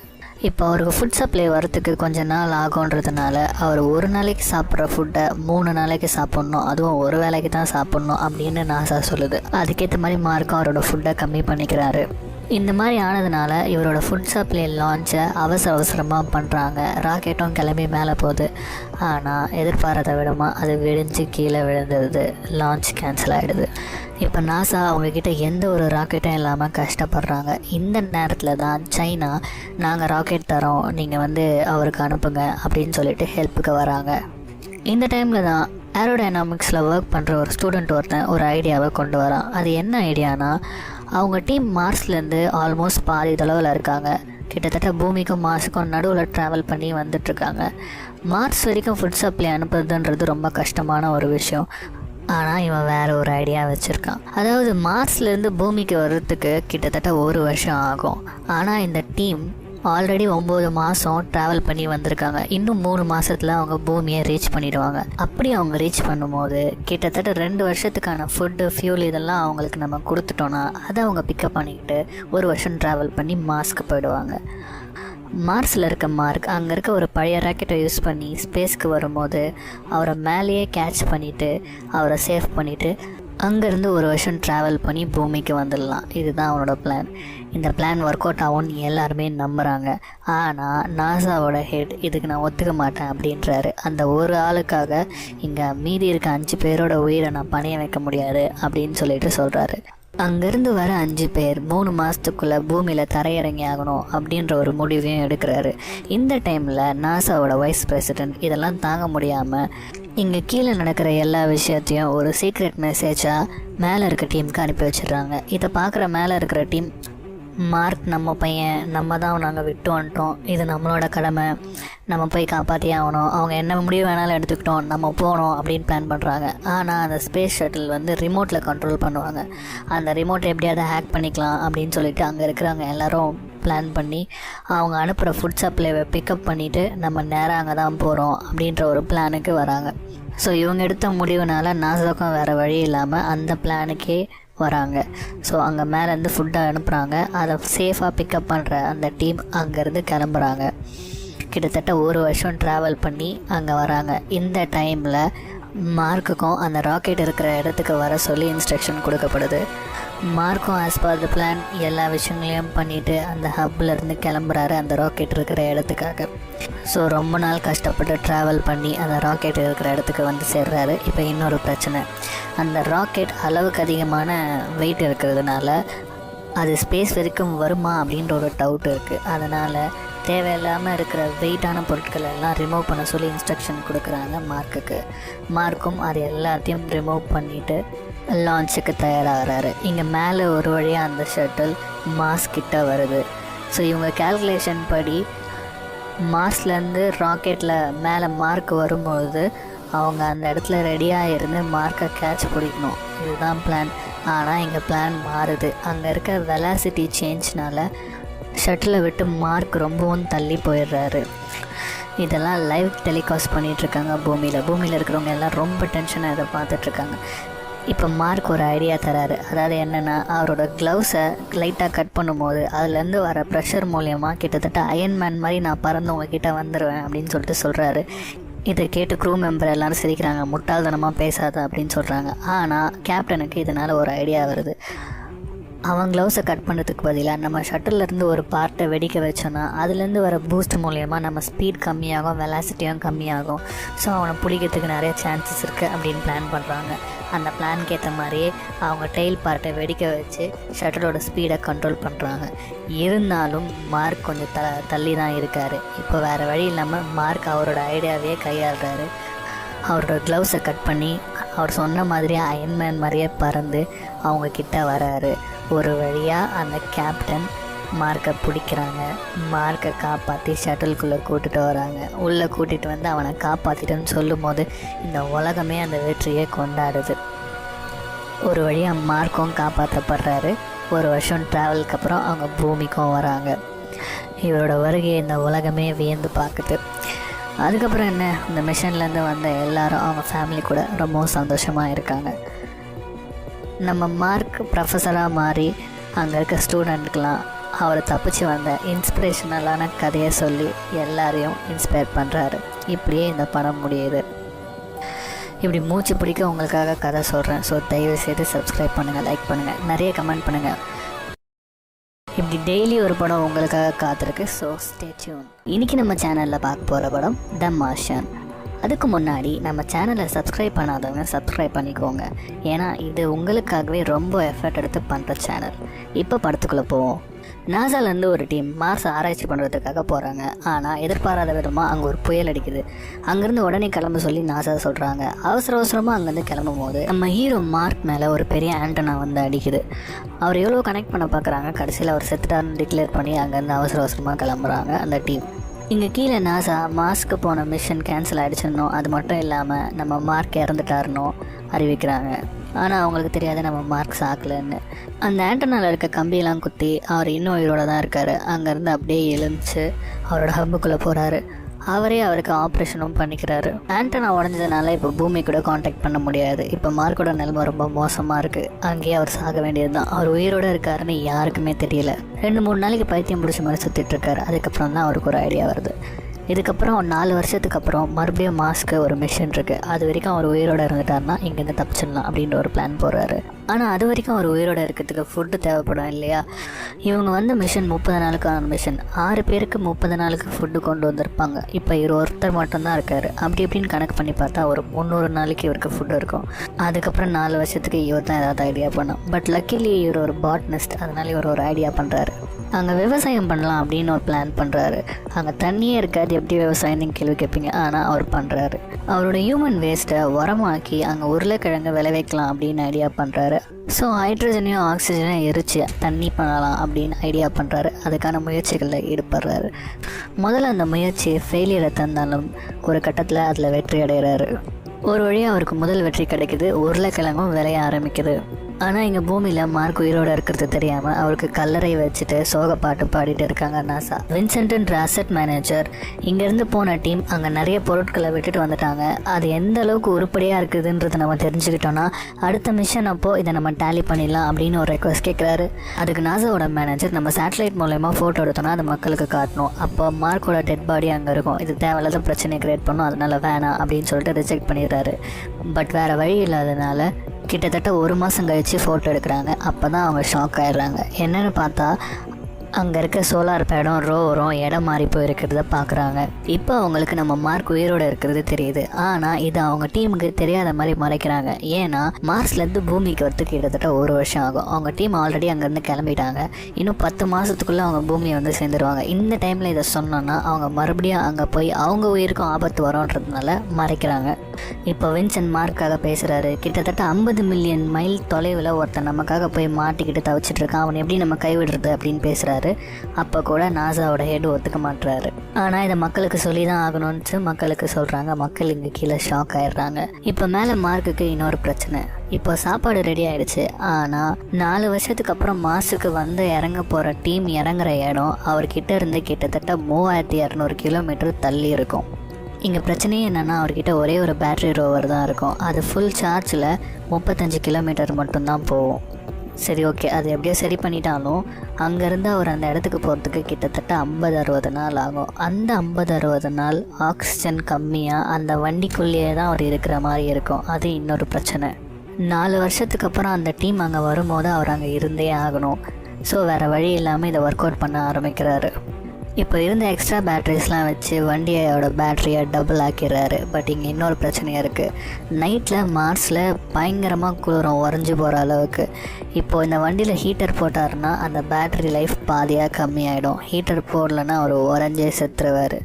இப்போ அவருக்கு ஃபுட் சப்ளை வரத்துக்கு கொஞ்ச நாள் ஆகுன்றதுனால அவர் ஒரு நாளைக்கு சாப்பிட்ற ஃபுட்டை 3 நாளைக்கு சாப்பிட்ணும், அதுவும் ஒரு வேளைக்கு தான் சாப்பிட்ணும் அப்படின்னு நாசா சொல்லுது. அதுக்கேற்ற மாதிரி மார்க்கும் அவரோட ஃபுட்டை கம்மி பண்ணிக்கிறாரு. இந்த மாதிரி ஆனதுனால இவரோட ஃபுட் சப்ளை லான்ச்சை அவசரமாக பண்ணுறாங்க. ராக்கெட்டும் கிளம்பி மேலே போகுது. ஆனால் எதிர்பாராத விடமா அது வெடிஞ்சு கீழே விழுந்துடுது. லான்ச் கேன்சல் ஆகிடுது. இப்போ நாசா அவங்கக்கிட்ட எந்த ஒரு ராக்கெட்டும் இல்லாமல் கஷ்டப்படுறாங்க. இந்த நேரத்தில் தான் சைனா, நாங்கள் ராக்கெட் தரோம், நீங்கள் வந்து அவருக்கு அனுப்புங்க அப்படின்னு சொல்லிட்டு ஹெல்ப்புக்கு வராங்க. இந்த டைமில் தான் ஏரோடைனாமிக்ஸில் ஒர்க் பண்ணுற ஒரு ஸ்டூடெண்ட் ஒருத்தன் ஒரு ஐடியாவை கொண்டு வரான். அது என்ன ஐடியானா, அவங்க டீம் மார்ஸ்லேருந்து ஆல்மோஸ்ட் பாதி தொலைவில் இருக்காங்க. கிட்டத்தட்ட பூமிக்கும் மார்ஸுக்கும் நடுவில் ட்ராவல் பண்ணி வந்துட்டுருக்காங்க. மார்ஸ் வரைக்கும் ஃபுட் சப்ளை அனுப்புறதுன்றது ரொம்ப கஷ்டமான ஒரு விஷயம். ஆனால் இவன் வேறு ஒரு ஐடியா வச்சுருக்கான். அதாவது மார்ஸ்லேருந்து பூமிக்கு வர்றதுக்கு கிட்டத்தட்ட 1 வருஷம் ஆகும். ஆனால் இந்த டீம் ஆல்ரெடி 9 மாதம் ட்ராவல் பண்ணி வந்திருக்காங்க. இன்னும் 3 மாதத்தில் அவங்க பூமியை ரீச் பண்ணிடுவாங்க. அப்படி அவங்க ரீச் பண்ணும்போது கிட்டத்தட்ட 2 வருஷத்துக்கான ஃபுட்டு, ஃபியூல் இதெல்லாம் அவங்களுக்கு நம்ம கொடுத்துட்டோன்னா அதை அவங்க பிக்கப் பண்ணிக்கிட்டு 1 வருஷம் ட்ராவல் பண்ணி மார்ஸ்க்கு போயிடுவாங்க. மார்ஸில் இருக்க மார்க் அங்கே இருக்க ஒரு பழைய ராக்கெட்டை யூஸ் பண்ணி ஸ்பேஸ்க்கு வரும்போது அவரை மேலேயே கேட்ச் பண்ணிவிட்டு அவரை சேவ் பண்ணிவிட்டு அங்கேருந்து ஒரு வருஷம் ட்ராவல் பண்ணி பூமிக்கு வந்துடலாம். இதுதான் அவனோட பிளான். இந்த பிளான் ஒர்க் அவுட் ஆகும்னு எல்லாருமே நம்புகிறாங்க. ஆனால் நாசாவோட ஹெட் இதுக்கு நான் ஒத்துக்க மாட்டேன் அப்படின்றாரு. அந்த ஒரு ஆளுக்காக இங்கே மீதி இருக்க 5 பேரோட உயிரை நான் பணைய வைக்க முடியாது அப்படின்னு சொல்லிட்டு சொல்கிறாரு. அங்கேருந்து வர 5 பேர் 3 மாதத்துக்குள்ளே பூமியில் தரையிறங்கி ஆகணும் அப்படின்ற ஒரு முடிவையும் எடுக்கிறாரு. இந்த டைமில் நாசாவோட வைஸ் பிரசிடெண்ட் இதெல்லாம் தாங்க முடியாமல் இங்கே கீழே நடக்கிற எல்லா விஷயத்தையும் ஒரு சீக்ரெட் மெசேஜாக மேலே இருக்க டீமுக்கு அனுப்பி வச்சிடுறாங்க. இதை பார்க்குற மேலே இருக்கிற டீம், மார்க் நம்ம பையன், நம்ம தான் நாங்கள் விட்டு வந்துட்டோம், இது நம்மளோட கடமை, நம்ம போய் காப்பாற்றியே ஆகணும், அவங்க என்ன முடிவு வேணாலும் எடுத்துக்கிட்டோம், நம்ம போகணும் அப்படின்னு பிளான் பண்ணுறாங்க. ஆனால் அந்த ஸ்பேஸ் ஷட்டில் வந்து ரிமோட்டில் கண்ட்ரோல் பண்ணுவாங்க. அந்த ரிமோட்டை எப்படியாவது ஹேக் பண்ணிக்கலாம் அப்படின்னு சொல்லிட்டு அங்கே இருக்கிறவங்க எல்லோரும் பிளான் பண்ணி அவங்க அனுப்புகிற ஃபுட் சப்ளைவை பிக்கப் பண்ணிவிட்டு நம்ம நேராக அங்கே தான் போகிறோம் அப்படின்ற ஒரு பிளானுக்கு வராங்க. ஸோ இவங்க எடுத்த முடிவுனால நாசாவுக்கும் வேறு வழி இல்லாமல் அந்த பிளானுக்கே வராங்க. ஸோ அங்கே மேலேருந்து ஃபுட்டை அனுப்புகிறாங்க. அதை சேஃபாக பிக்கப் பண்ணுற அந்த டீம் அங்கேருந்து கிளம்புறாங்க. கிட்டத்தட்ட ஒரு வருஷம் ட்ராவல் பண்ணி அங்கே வராங்க. இந்த டைமில் மார்க்குக்கும் அந்த ராக்கெட் இருக்கிற இடத்துக்கு வர சொல்லி இன்ஸ்ட்ரக்ஷன் கொடுக்கப்படுது. மார்க்கும் ஆஸ் பர் த பிளான் எல்லா விஷயங்களையும் பண்ணிவிட்டு அந்த ஹப்லேருந்து கிளம்புறாரு அந்த ராக்கெட் இருக்கிற இடத்துக்காக. ஸோ ரொம்ப நாள் கஷ்டப்பட்டு ட்ராவல் பண்ணி அந்த ராக்கெட் இருக்கிற இடத்துக்கு வந்து சேர்றாரு. இப்போ இன்னொரு பிரச்சனை, அந்த ராக்கெட் அளவுக்கு அதிகமான வெயிட் இருக்கிறதுனால அது ஸ்பேஸ் வரைக்கும் வருமா அப்படின்ற ஒரு டவுட் இருக்குது. அதனால் தேவையில்லாமல் இருக்கிற வெயிட்டான பொருட்கள் எல்லாம் ரிமூவ் பண்ண சொல்லி இன்ஸ்ட்ரக்ஷன் கொடுக்குறாங்க மார்க்குக்கு. மார்க்கும் அது எல்லாத்தையும் ரிமூவ் பண்ணிவிட்டு லான்ச்சுக்கு தயாராகிறாரு. இங்கே மேலே ஒரு வழியாக அந்த ஷட்டில் மார்ஸ் கிட்ட வருது. ஸோ இவங்க கேல்குலேஷன் படி மார்ஸ்லேருந்து ராக்கெட்டில் மேலே மார்க் வரும்பொழுது அவங்க அந்த இடத்துல ரெடியாக இருந்து மார்க்கை கேட்ச் பிடிக்கணும். இதுதான் பிளான். ஆனால் இங்கே பிளான் மாறுது. அங்கே இருக்க வெலாசிட்டி சேஞ்ச்னால ஷட்டிலை விட்டு மார்க் ரொம்பவும் தள்ளி போயிடுறாரு. இதெல்லாம் லைவ் டெலிகாஸ்ட் பண்ணிகிட்ருக்காங்க பூமியில் இருக்கிறவங்க எல்லாம் ரொம்ப டென்ஷனாக இதை பார்த்துட்ருக்காங்க. இப்போ மார்க் ஒரு ஐடியா தராரு. அதாவது என்னென்னா, அவரோட க்ளவுஸை லைட்டாக கட் பண்ணும்போது அதுலேருந்து வர ப்ரெஷர் மூலியமாக கிட்டத்தட்ட அயன்மேன் மாதிரி நான் பறந்து உங்ககிட்ட வந்துடுவேன் அப்படின்னு சொல்லிட்டு சொல்கிறாரு. இதை கேட்டு க்ரூ மெம்பர் எல்லோரும் சிரிக்கிறாங்க. முட்டாள்தனமாக பேசாத அப்படின்னு சொல்கிறாங்க. ஆனால் கேப்டனுக்கு இதனால் ஒரு ஐடியா வருது. அவன் க்ளவுஸை கட் பண்ணுறதுக்கு பதிலாக நம்ம ஷட்டிலேருந்து ஒரு பார்ட்டை வெடிக்க வச்சோன்னா அதுலேருந்து வர பூஸ்ட் மூலயமா நம்ம ஸ்பீட் கம்மியாகும், வெலாசிட்டியும் கம்மியாகும். ஸோ அவனை பிடிக்கிறதுக்கு நிறைய சான்சஸ் இருக்குது அப்படின்னு பிளான் பண்ணுறாங்க. அந்த பிளானுக்கு ஏற்ற மாதிரியே அவங்க டெயில் பார்ட்டை வெடிக்க வச்சு ஷட்டிலோட ஸ்பீடை கண்ட்ரோல் பண்ணுறாங்க. இருந்தாலும் மார்க் கொஞ்சம் தள்ளி தான் இருக்கார். இப்போ வேறு வழி இல்லாமல் மார்க் அவரோட ஐடியாவே கையாளுறாரு. அவரோட க்ளவுஸை கட் பண்ணி அவர் சொன்ன மாதிரியே அயன்மேன் மாதிரியே பறந்து அவங்க கிட்ட வராரு. ஒரு வழியாக அந்த கேப்டன் மார்க்கை பிடிக்கிறாங்க. மார்க்கை காப்பாற்றி ஷட்டிலுக்குள்ளே கூட்டிகிட்டு வராங்க. உள்ளே கூட்டிகிட்டு வந்து அவனை காப்பாற்றிட்டேன்னு சொல்லும் போது இந்த உலகமே அந்த வெற்றியை கொண்டாடுது. ஒரு வழியாக மார்க்கும் காப்பாற்றப்படுறாரு. ஒரு வருஷம் ட்ராவலுக்கு அப்புறம் அவங்க பூமிக்கும் வராங்க. இவரோட வருகையை இந்த உலகமே வியந்து பார்க்குது. அதுக்கப்புறம் என்ன, இந்த மிஷன்லேருந்து வந்த எல்லாரும் அவங்க ஃபேமிலி கூட ரொம்பவும் சந்தோஷமாக இருக்காங்க. நம்ம மார்க் ப்ரொஃபஸராக மாறி அங்கே இருக்க ஸ்டூடெண்ட்டுக்கெலாம் அவரை தப்பிச்சு வந்த இன்ஸ்பிரேஷனலான கதையை சொல்லி எல்லாரையும் இன்ஸ்பயர் பண்ணுறாரு. இப்படியே இந்த படம் முடியுது. இப்படி மூச்சு பிடிக்க உங்களுக்காக கதை சொல்கிறேன். ஸோ தயவு செய்து சப்ஸ்கிரைப் பண்ணுங்கள், லைக் பண்ணுங்கள், நிறைய கமெண்ட் பண்ணுங்கள். இப்படி டெய்லி ஒரு படம் உங்களுக்காக காத்திருக்கு. So stay tune. இன்றைக்கி நம்ம சேனலில் பார்க்க போகிற படம் த மார்ஷியன். அதுக்கு முன்னாடி நம்ம சேனலை சப்ஸ்கிரைப் பண்ணாதவங்க சப்ஸ்கிரைப் பண்ணிக்கோங்க. ஏன்னா இது உங்களுக்காகவே ரொம்ப எஃபர்ட் எடுத்து பண்ணுற சேனல். இப்போ படத்துக்குள்ளே போவோம். நாசாலேருந்து ஒரு டீம் மார்ஸ் ஆராய்ச்சி பண்ணுறதுக்காக போகிறாங்க. ஆனால் எதிர்பாராத விதமாக அங்கே ஒரு புயல் அடிக்குது. அங்கேருந்து உடனே கிளம்ப சொல்லி நாசா சொல்கிறாங்க. அவசரமாக அங்கேருந்து கிளம்பும் போது நம்ம ஹீரோ மார்க் மேலே ஒரு பெரிய ஆண்டனா வந்து அடிக்குது. அவர் எவ்வளோ கனெக்ட் பண்ண பார்க்குறாங்க. கடைசியில் அவர் செத்துட்டார்னு டிக்ளேர் பண்ணி அங்கேருந்து அவசரமாக கிளம்புறாங்க அந்த டீம். இங்கே கீழே நாசா மார்ஸ்க்கு போன மிஷன் கேன்சல் ஆகிடுச்சுன்னோ, அது மட்டும் இல்லாமல் நம்ம மார்க் இறந்துட்டாருன்னோ அறிவிக்கிறாங்க. ஆனால் அவங்களுக்கு தெரியாது நம்ம மார்க் சாக்கலன்னு. அந்த ஆண்டனாவில் இருக்க கம்பியெல்லாம் குத்தி அவர் இன்னும் உயிரோடு தான் இருக்கார். அங்கேருந்து அப்படியே எழுந்துச்சு அவரோட ஹப்புக்குள்ளே போகிறாரு. அவரே அவருக்கு ஆப்ரேஷனும் பண்ணிக்கிறாரு. ஆண்டனா உடஞ்சதுனால இப்போ பூமி கூட காண்டாக்ட் பண்ண முடியாது. இப்போ மார்க்கோட நிலைமை ரொம்ப மோசமாக இருக்குது. அங்கேயே அவர் சாக வேண்டியது தான். அவர் உயிரோடு இருக்காருன்னு யாருக்குமே தெரியல. 2-3 நாளைக்கு பைத்தியம் பிடிச்ச மாதிரி சுற்றிட்டு இருக்காரு. அதுக்கப்புறம் தான் அவருக்கு ஒரு ஐடியா வருது. இதுக்கப்புறம் 4 வருஷத்துக்கு அப்புறம் மறுபடியும் மாஸ்க்கு ஒரு மிஷன் இருக்குது. அது வரைக்கும் அவர் உயிரோடு இருந்துட்டாருன்னா இங்கேருந்து தப்பிச்சிடலாம் அப்படின்ற ஒரு பிளான் போடுறாரு. ஆனால் அது வரைக்கும் அவர் உயிரோடு இருக்கிறதுக்கு ஃபுட்டு தேவைப்படும் இல்லையா? இவங்க வந்து மிஷன் 30 நாளுக்கான மிஷன். 6 பேருக்கு 30 நாளுக்கு ஃபுட்டு கொண்டு வந்திருப்பாங்க. இப்போ இவர் ஒருத்தர் மட்டும்தான் இருக்கார். அப்படி இப்படின்னு கணக்கு பண்ணி பார்த்தா ஒரு 300 நாளைக்கு இவருக்கு ஃபுட்டு இருக்கும். அதுக்கப்புறம் 4 வருஷத்துக்கு இவர் தான் ஏதாவது ஐடியா பண்ணோம். பட் லக்கிலி இவர் ஒரு பாட்னிஸ்ட், அதனால் இவர் ஒரு ஐடியா பண்ணுறாரு. அங்கே விவசாயம் பண்ணலாம் அப்படின்னு ஒரு பிளான் பண்ணுறாரு. அங்கே தண்ணியே இருக்காது, எப்படி விவசாயம் நீங்கள் கேள்வி கேட்பீங்க. ஆனால் அவர் பண்ணுறாரு. அவரோட ஹியூமன் வேஸ்ட்டை உரமாக்கி அங்கே உருளைக்கிழங்கு விளைவிக்கலாம் அப்படின்னு ஐடியா பண்ணுறாரு. ஸோ ஹைட்ரஜனையும் ஆக்சிஜனையும் எரிச்சு தண்ணி பண்ணலாம் அப்படின்னு ஐடியா பண்ணுறாரு. அதுக்கான முயற்சிகளில் ஈடுபடுறாரு. முதல்ல அந்த முயற்சி ஃபெயிலியரை தந்தாலும் ஒரு கட்டத்தில் அதில் வெற்றி அடைகிறாரு. ஒரு வழியாக அவருக்கு முதல் வெற்றி கிடைக்குது. உருளைக்கிழங்கும் விளைய ஆரம்பிக்குது. ஆனால் இங்கே பூமியில் மார்க் உயிரோடு இருக்கிறது தெரியாமல் அவருக்கு கல்லறை வச்சுட்டு சோக பாட்டு பாடிட்டு இருக்காங்க நாசா. வின்சென்ட்ன்ற அசட் மேனேஜர் இங்கேருந்து போன டீம் அங்கே நிறைய பொருட்களை விட்டுட்டு வந்துட்டாங்க. அது எந்த அளவுக்கு உருப்படியாக இருக்குதுன்றதை நம்ம தெரிஞ்சுக்கிட்டோன்னா அடுத்த மிஷன் அப்போது இதை நம்ம டேலி பண்ணிடலாம் அப்படின்னு ஒரு ரெக்வஸ்ட் கேட்குறாரு. அதுக்கு நாசாவோட மேனேஜர் நம்ம சேட்டலைட் மூலயமா ஃபோட்டோ எடுத்தோன்னா அது மக்களுக்கு காட்டணும். அப்போ மார்க்கோட டெட் பாடி அங்கே இருக்கும். இது தேவையில்லாத பிரச்சனையை கிரியேட் பண்ணும், அதனால வேணாம் அப்படின்னு சொல்லிட்டு ரிஜெக்ட் பண்ணிடுறாரு. பட் வேறு வழி இல்லாதனால கிட்டத்தட்ட 1 மாதம் கழித்து ஃபோட்டோ எடுக்கிறாங்க. அப்போ தான் அவங்க ஷாக் ஆகிடுறாங்க. என்னென்னு பார்த்தா அங்கே இருக்க சோலார் பேடும் ரோவரும் இடம் மாறி போயிருக்கிறத பார்க்குறாங்க. இப்போ அவங்களுக்கு நம்ம மார்க் உயிரோடு இருக்கிறது தெரியுது. ஆனால் இது அவங்க டீமுக்கு தெரியாத மாதிரி மறைக்கிறாங்க. ஏன்னா மார்ஸ்லேருந்து பூமிக்கு வரத்துக்கு கிட்டத்தட்ட 1 வருஷம் ஆகும். அவங்க டீம் ஆல்ரெடி அங்கேருந்து கிளம்பிட்டாங்க. இன்னும் 10 மாதத்துக்குள்ளே அவங்க பூமியை வந்து சேர்ந்துருவாங்க. இந்த டைமில் இதை சொன்னோன்னா அவங்க மறுபடியும் அங்கே போய் அவங்க உயிருக்கும் ஆபத்து வரும்ன்றதுனால மறைக்கிறாங்க. இப்போ வின்சென்ட் மார்க்காக பேசுகிறாரு. கிட்டத்தட்ட 50 மில்லியன் மைல் தொலைவில் ஒருத்தன் நமக்காக போய் மாட்டிக்கிட்டு தவிச்சிட்டு இருக்கான், அவன் எப்படி நம்ம கைவிடுறது அப்படின்னு பேசுகிறாரு. அப்போ கூட நாசாவோட ஹெட் ஒத்துக்க மாட்டுறாரு. ஆனால் இதை மக்களுக்கு சொல்லி தான் ஆகணும்னு மக்களுக்கு சொல்கிறாங்க. மக்கள் இங்கே கீழே ஷாக் ஆயிடுறாங்க. இப்போ மேலே மார்க்குக்கு இன்னொரு பிரச்சனை. இப்போ சாப்பாடு ரெடி ஆகிடுச்சு. ஆனால் 4 வருஷத்துக்கு அப்புறம் மாசுக்கு வந்து இறங்க போகிற டீம் இறங்குற இடம் அவர்கிட்ட இருந்து கிட்டத்தட்ட 3200 கிலோமீட்டர் தள்ளி இருக்கும். இங்கே பிரச்சனையே என்னென்னா அவர்கிட்ட ஒரே ஒரு பேட்ரி ரோவர் தான் இருக்கும். அது ஃபுல் சார்ஜில் 35 கிலோமீட்டர் மட்டும்தான் போகும். சரி, ஓகே, அது எப்படியோ சரி பண்ணிட்டாலும் அங்கேருந்து அவர் அந்த இடத்துக்கு போகிறதுக்கு கிட்டத்தட்ட 50-60 நாள் ஆகும். அந்த 50-60 நாள் ஆக்சிஜன் கம்மியாக அந்த வண்டிக்குள்ளேயே தான் அவர் இருக்கிற மாதிரி இருக்கும். அது இன்னொரு பிரச்சனை. 4 வருஷத்துக்கு அப்புறம் அந்த டீம் அங்கே வரும்போது அவர் அங்கே இருந்தே ஆகணும். ஸோ வேறு வழி இல்லாமல் இதை ஒர்க் அவுட் பண்ண ஆரம்பிக்கிறாரு. இப்போ இருந்த எக்ஸ்ட்ரா பேட்ரிஸ்லாம் வச்சு வண்டியோட பேட்டரியை டபுள் ஆக்கிடுறாரு. பட் இங்கே இன்னொரு பிரச்சனையாக இருக்குது. நைட்டில் மார்ஸில் பயங்கரமாக குளிரும், உறைஞ்சி போகிற அளவுக்கு. இப்போது இந்த வண்டியில் ஹீட்டர் போட்டாருன்னா அந்த பேட்ரி லைஃப் பாதியாக கம்மியாயிடும். ஹீட்டர் போடலைன்னா அவர் உறைஞ்சே செத்துருவார்.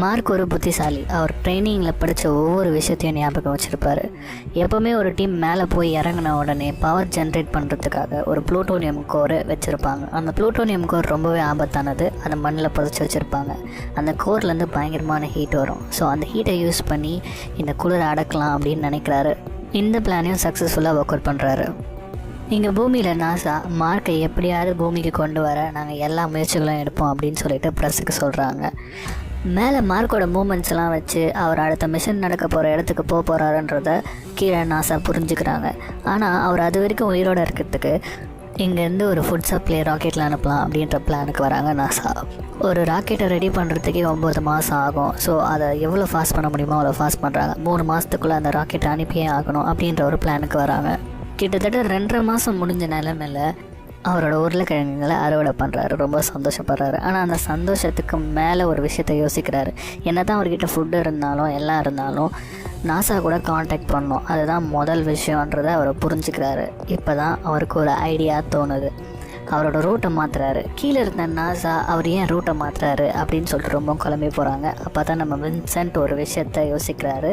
மார்க் ஒரு புத்திசாலி. அவர் ட்ரைனிங்கில் படித்த ஒவ்வொரு விஷயத்தையும் ஞாபகம் வச்சுருப்பார். எப்போவுமே ஒரு டீம் மேலே போய் இறங்கின உடனே பவர் ஜென்ரேட் பண்ணுறதுக்காக ஒரு ப்ளூட்டோனியம் கோர் வச்சுருப்பாங்க. அந்த ப்ளூட்டோனியம் கோர் ரொம்பவே ஆபத்தானது. அந்த மண்ணில் வச்சுருப்பாங்க. அந்த கோர்லேருந்து பயங்கரமான ஹீட் வரும். ஸோ அந்த ஹீட்டை யூஸ் பண்ணி இந்த குளிரை அடக்கலாம் அப்படின்னு நினைக்கிறாரு. இந்த பிளானையும் சக்ஸஸ்ஃபுல்லாக ஒர்க் அவுட் பண்ணுறாரு. இங்கே பூமியில் நாசா மார்க்கை எப்படியாவது பூமிக்கு கொண்டு வர நாங்கள் எல்லா முயற்சிகளும் எடுப்போம் அப்படின்னு சொல்லிட்டு ப்ரெஸ்ஸுக்கு சொல்கிறாங்க. மேலே மார்க்கோட மூமெண்ட்ஸ்லாம் வச்சு அவர் அடுத்த மிஷன் நடக்க போகிற இடத்துக்கு போக போகிறாருன்றத கீழே நாசா புரிஞ்சுக்கிறாங்க. ஆனால் அவர் அது வரைக்கும் உயிரோடு இருக்கிறதுக்கு இங்கேருந்து ஒரு ஃபுட் சப்ளை ராக்கெட்டில் அனுப்பலாம் அப்படின்ற பிளானுக்கு வராங்க நாசா. ஒரு ராக்கெட்டை ரெடி பண்ணுறதுக்கே 9 மாதம் ஆகும். ஸோ அதை எவ்வளோ ஃபாஸ்ட் பண்ண முடியுமோ அவ்வளோ ஃபாஸ்ட் பண்ணுறாங்க. 3 மாதத்துக்குள்ளே அந்த ராக்கெட்டை அனுப்பியே ஆகணும் அப்படின்ற ஒரு பிளானுக்கு வராங்க. கிட்டத்தட்ட 2.5 மாதம் முடிஞ்ச நிலைமையில் அவரோட உருளைக்கிழங்குகளை அறுவடை பண்ணுறாரு. ரொம்ப சந்தோஷப்படுறாரு. ஆனால் அந்த சந்தோஷத்துக்கு மேலே ஒரு விஷயத்தை யோசிக்கிறாரு. என்ன தான் அவர்கிட்ட ஃபுட்டு இருந்தாலும் எல்லாம் இருந்தாலும் நாசா கூட காண்டாக்ட் பண்ணோம், அதுதான் முதல் விஷயன்றதை அவர் புரிஞ்சுக்கிறாரு. இப்போ தான் அவருக்கு ஒரு ஐடியா தோணுது. அவரோட ரூட்டை மாற்றுறாரு. கீழே இருந்த நாசா அவர் ஏன் ரூட்டை மாற்றுறாரு அப்படின்னு சொல்லிட்டு ரொம்ப குழம்பி போகிறாங்க. அப்போ தான் நம்ம வின்சென்ட் ஒரு விஷயத்த யோசிக்கிறாரு.